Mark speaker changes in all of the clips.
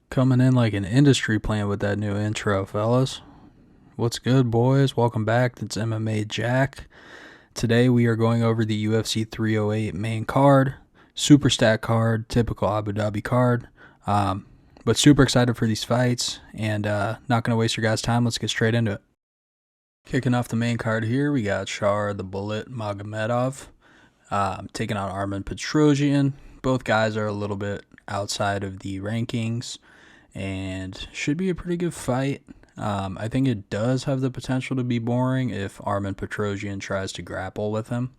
Speaker 1: Coming in like an industry plant with that new intro, fellas. What's good, boys? Welcome back. It's MMA Jack. Today we are going over the UFC 308 main card, super stat card, typical Abu Dhabi card. But super excited for these fights and not going to waste your guys' time. Let's get straight into it. Kicking off the main card here, we got Shara the Bullet Magomedov taking on Armen Petrosyan. Both guys are a little bit outside of the rankings and should be a pretty good fight. I think it does have the potential to be boring if Armen Petrosyan tries to grapple with him,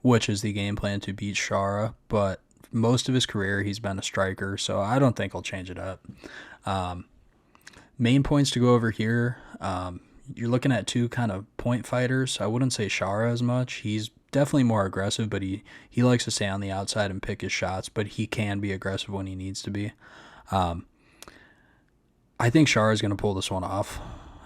Speaker 1: which is the game plan to beat Shara, but most of his career he's been a striker, so I don't think he'll change it up. Main points to go over here, you're looking at two kind of point fighters. I wouldn't say Shara as much. He's definitely more aggressive, but he likes to stay on the outside and pick his shots, but he can be aggressive when he needs to be. I think Shara is going to pull this one off.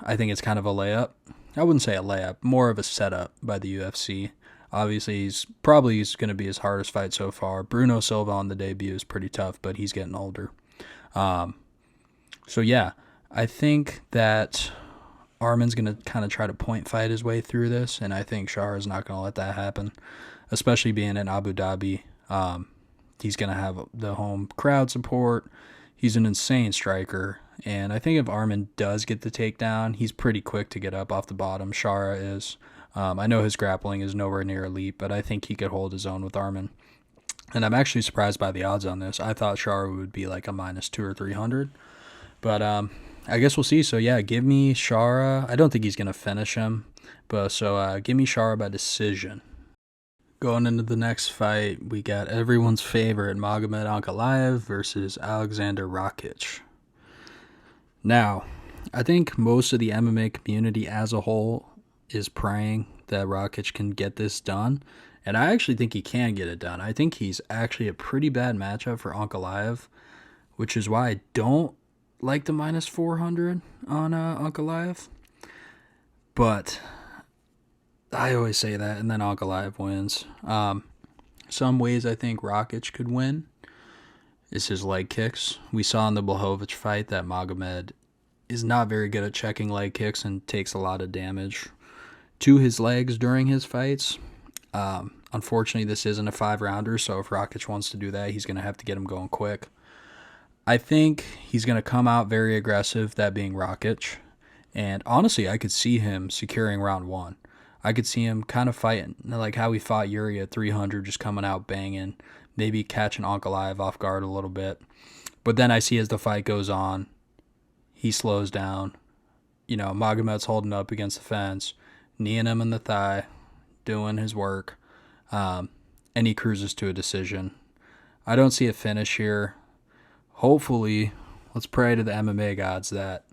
Speaker 1: I think it's kind of a layup. I wouldn't say a layup, more of a setup by the UFC. Obviously, he's going to be his hardest fight so far. Bruno Silva on the debut is pretty tough, but he's getting older. So yeah, I think that Armen's going to kind of try to point fight his way through this, and I think Shara is not going to let that happen, especially being in Abu Dhabi. He's going to have the home crowd support. He's an insane striker, and I think if Armen does get the takedown, he's pretty quick to get up off the bottom. Shara is. I know his grappling is nowhere near elite, but I think he could hold his own with Armen. And I'm actually surprised by the odds on this. I thought Shara would be like a -2 or 300, but I guess we'll see. So yeah, give me Shara. I don't think he's going to finish him, but give me Shara by decision. Going into the next fight, we got everyone's favorite Magomed Ankalaev versus Aleksandar Rakic. Now, I think most of the MMA community as a whole is praying that Rakic can get this done, and I actually think he can get it done. I think he's actually a pretty bad matchup for Ankalaev, which is why I don't like the -400 on Ankalaev. But I always say that, and then Ankalaev wins. Some ways I think Rakic could win is his leg kicks. We saw in the Blachowicz fight that Magomed is not very good at checking leg kicks and takes a lot of damage to his legs during his fights. Unfortunately, this isn't a 5-rounder, so if Rakic wants to do that, he's going to have to get him going quick. I think he's going to come out very aggressive, that being Rakic. And honestly, I could see him securing round 1. I could see him kind of fighting like how he fought Yuri at 300, just coming out banging, maybe catching Ankalaev off guard a little bit. But then I see as the fight goes on, he slows down. Magomed's holding up against the fence, kneeing him in the thigh, doing his work, and he cruises to a decision. I don't see a finish here. Hopefully, let's pray to the MMA gods that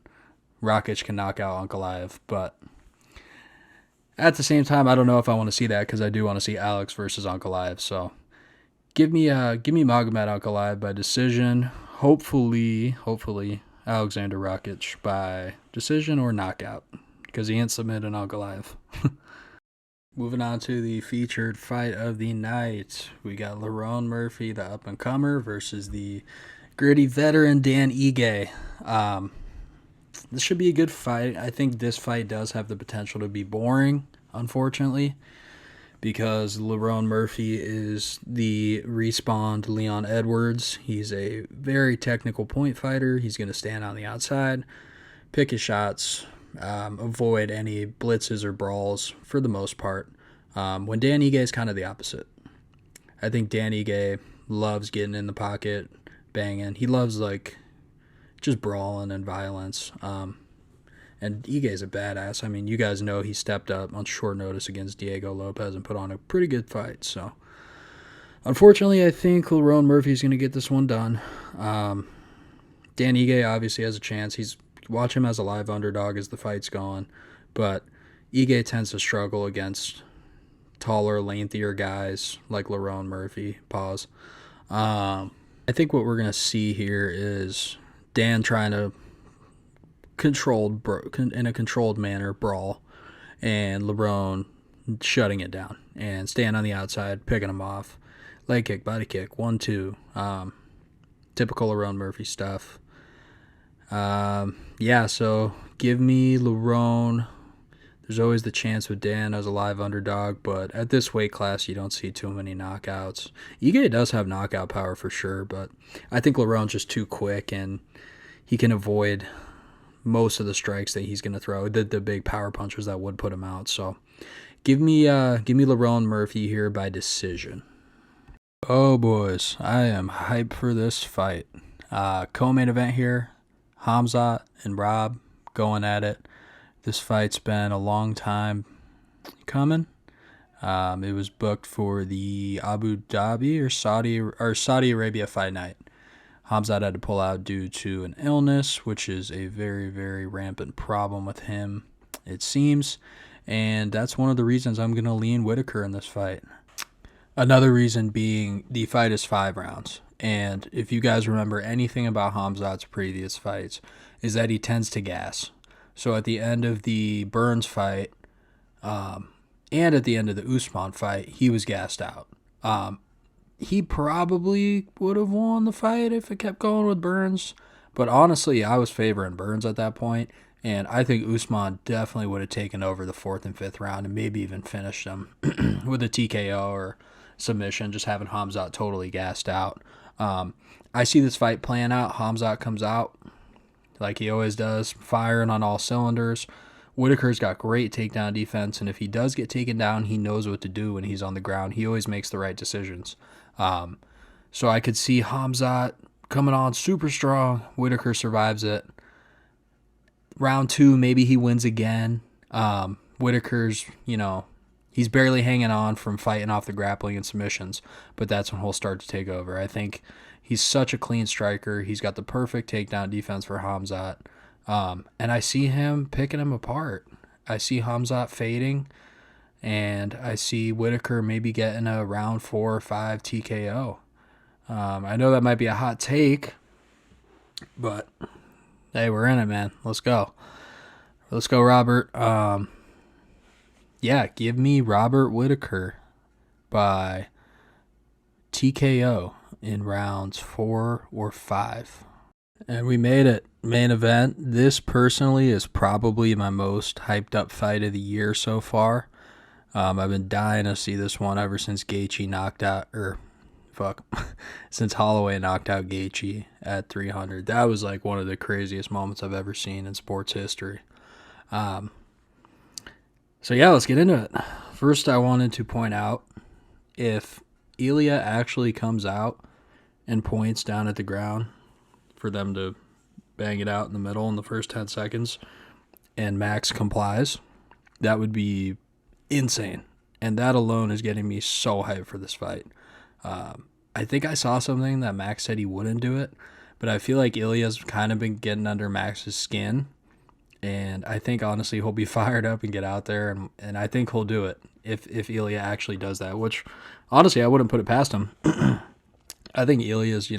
Speaker 1: Rakic can knock out Ankalaev, but at the same time, I don't know if I want to see that because I do want to see Alex versus Ankalaev. So give me Magomed Ankalaev by decision. Hopefully Aleksandar Rakic by decision or knockout because he ain't submitting Ankalaev. Moving on to the featured fight of the night, we got Lerone Murphy, the up-and-comer, versus the gritty veteran Dan Ige. This should be a good fight. I think this fight does have the potential to be boring, unfortunately, because Lerone Murphy is the respawned Leon Edwards. He's a very technical point fighter. He's going to stand on the outside, pick his shots, avoid any blitzes or brawls for the most part. When Dan Ige is kind of the opposite. I think Dan Ige loves getting in the pocket, banging. He loves just brawling and violence. And Ige is a badass. I mean, you guys know he stepped up on short notice against Diego Lopez and put on a pretty good fight. So, unfortunately, I think Lerone Murphy is going to get this one done. Dan Ige obviously has a chance. Watch him as a live underdog as the fight's going. But Ige tends to struggle against taller, lengthier guys like Lerone Murphy. Pause. I think what we're going to see here is Dan trying to in a controlled manner brawl, and Lerone shutting it down and staying on the outside, picking him off. Leg kick, body kick, 1-2. Typical Lerone Murphy stuff. Yeah, so give me Lerone. There's always the chance with Dan as a live underdog, but at this weight class, you don't see too many knockouts. Ige does have knockout power for sure, but I think Lerone's just too quick, and he can avoid most of the strikes that he's going to throw, the big power punches that would put him out. So give me Lerone Murphy here by decision. Oh, boys, I am hyped for this fight. Co-main event here, Khamzat and Rob going at it. This fight's been a long time coming. It was booked for the Abu Dhabi or Saudi Arabia fight night. Khamzat had to pull out due to an illness, which is a very, very rampant problem with him, it seems. And that's one of the reasons I'm going to lean Whittaker in this fight. Another reason being the fight is 5 rounds. And if you guys remember anything about Khamzat's previous fights, is that he tends to gas. So at the end of the Burns fight and at the end of the Usman fight, he was gassed out. He probably would have won the fight if it kept going with Burns. But honestly, I was favoring Burns at that point. And I think Usman definitely would have taken over the 4th and 5th round and maybe even finished him with a TKO or submission, just having Khamzat totally gassed out. I see this fight playing out. Khamzat comes out like he always does, firing on all cylinders. Whittaker's got great takedown defense, and if he does get taken down, he knows what to do when he's on the ground. He always makes the right decisions. So I could see Khamzat coming on super strong. Whittaker survives it. Round 2, maybe he wins again. Whittaker's, he's barely hanging on from fighting off the grappling and submissions, but that's when he'll start to take over. I think he's such a clean striker. He's got the perfect takedown defense for Khamzat. And I see him picking him apart. I see Khamzat fading, and I see Whittaker maybe getting a round 4 or 5 TKO. I know that might be a hot take, but hey, we're in it, man. Let's go. Let's go, Robert. Yeah, give me Robert Whittaker by TKO in rounds 4 or 5. And we made it. Main event. This personally is probably my most hyped up fight of the year so far. I've been dying to see this one ever since since Holloway knocked out Gaethje at 300. That was like one of the craziest moments I've ever seen in sports history. So yeah, let's get into it. First, I wanted to point out, if Ilia actually comes out and points down at the ground for them to bang it out in the middle in the first 10 seconds, and Max complies, that would be insane. And that alone is getting me so hyped for this fight. I think I saw something that Max said he wouldn't do it, but I feel like Ilia's kind of been getting under Max's skin. And I think, honestly, he'll be fired up and get out there, and I think he'll do it if Ilia actually does that, which, honestly, I wouldn't put it past him. I think Ilia's,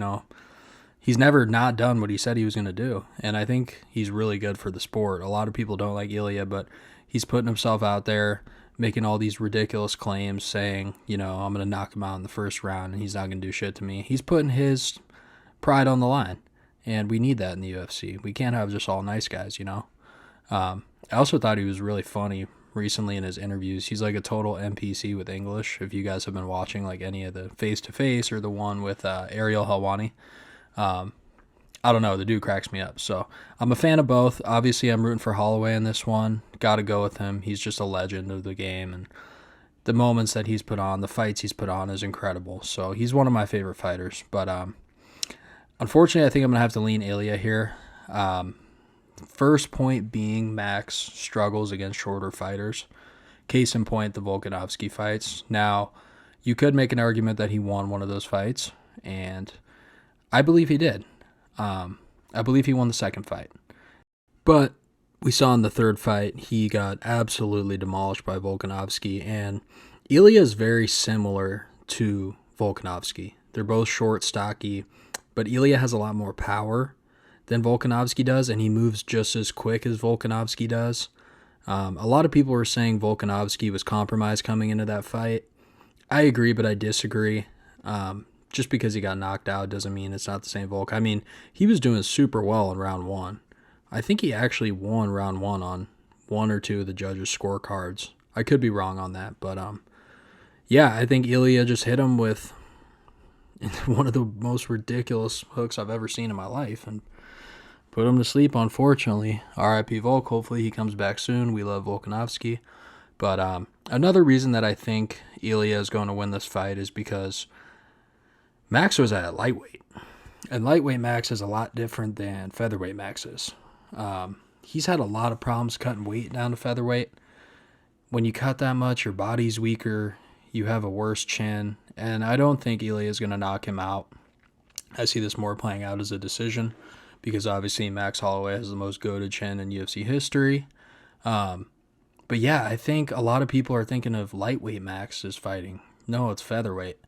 Speaker 1: he's never not done what he said he was going to do, and I think he's really good for the sport. A lot of people don't like Ilia, but he's putting himself out there, making all these ridiculous claims, saying, I'm going to knock him out in the first round, and he's not going to do shit to me. He's putting his pride on the line, and we need that in the UFC. We can't have just all nice guys, I also thought he was really funny recently in his interviews. He's like a total NPC with English. If you guys have been watching like any of the face-to-face or the one with Ariel Helwani, I don't know, the dude cracks me up. So I'm a fan of both. Obviously, I'm rooting for Holloway in this one. Got to go with him. He's just a legend of the game, and the moments that he's put on, the fights he's put on is incredible. So he's one of my favorite fighters. But unfortunately, I think I'm going to have to lean Ilia here. First point being Max struggles against shorter fighters. Case in point, the Volkanovski fights. Now, you could make an argument that he won one of those fights, and I believe he did. I believe he won the second fight. But we saw in the third fight, he got absolutely demolished by Volkanovski, and Ilia is very similar to Volkanovski. They're both short, stocky, but Ilia has a lot more power than Volkanovski does, and he moves just as quick as Volkanovski does. A lot of people were saying Volkanovski was compromised coming into that fight. I agree, but I disagree. just because he got knocked out doesn't mean it's not the same Volk. I mean, he was doing super well in round 1. I think he actually won round 1 on 1 or 2 of the judges' scorecards. I could be wrong on that, but yeah, I think Ilia just hit him with one of the most ridiculous hooks I've ever seen in my life and put him to sleep, unfortunately. R.I.P. Volk. Hopefully he comes back soon. We love Volkanovski. But another reason that I think Ilia is going to win this fight is because Max was at lightweight. And lightweight Max is a lot different than featherweight Max is. He's had a lot of problems cutting weight down to featherweight. When you cut that much, your body's weaker. You have a worse chin. And I don't think Ilia is going to knock him out. I see this more playing out as a decision because obviously Max Holloway has the most goated chin in UFC history. But yeah, I think a lot of people are thinking of lightweight Max as fighting. No, it's featherweight.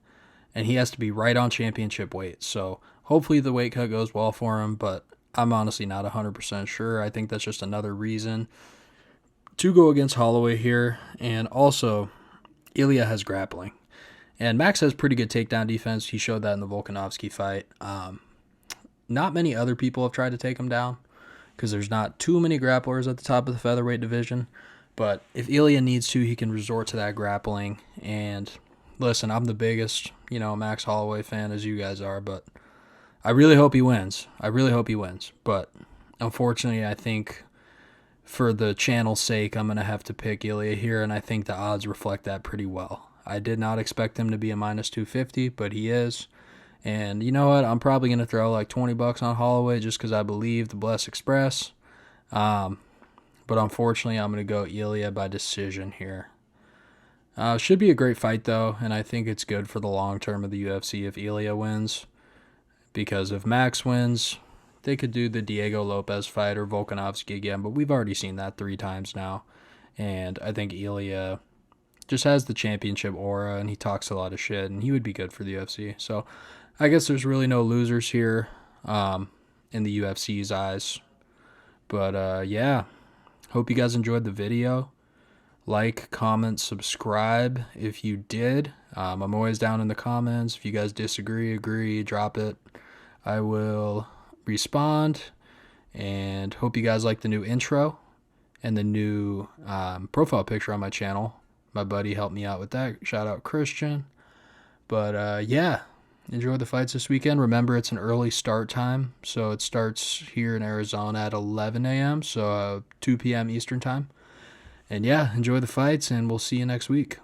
Speaker 1: And he has to be right on championship weight. So hopefully the weight cut goes well for him, but I'm honestly not 100% sure. I think that's just another reason to go against Holloway here. And also, Ilia has grappling. And Max has pretty good takedown defense. He showed that in the Volkanovski fight. Not many other people have tried to take him down because there's not too many grapplers at the top of the featherweight division. But if Ilia needs to, he can resort to that grappling. And listen, I'm the biggest, Max Holloway fan as you guys are, but I really hope he wins. But unfortunately, I think for the channel's sake, I'm going to have to pick Ilia here, and I think the odds reflect that pretty well. I did not expect him to be a minus 250, but he is. And you know what? I'm probably going to throw like $20 on Holloway just because I believe the Bless Express. But unfortunately, I'm going to go Ilia by decision here. Should be a great fight, though, and I think it's good for the long term of the UFC if Ilia wins. Because if Max wins, they could do the Diego Lopez fight or Volkanovski again, but we've already seen that 3 times now. And I think Ilia just has the championship aura, and he talks a lot of shit, and he would be good for the UFC. So I guess there's really no losers here in the UFC's eyes. But yeah. Hope you guys enjoyed the video. Like, comment, subscribe if you did. I'm always down in the comments. If you guys disagree, agree, drop it. I will respond. And hope you guys like the new intro and the new profile picture on my channel. My buddy helped me out with that. Shout out Christian. But yeah, enjoy the fights this weekend. Remember, it's an early start time. So it starts here in Arizona at 11 a.m. So 2 p.m. Eastern time. And yeah, enjoy the fights, and we'll see you next week.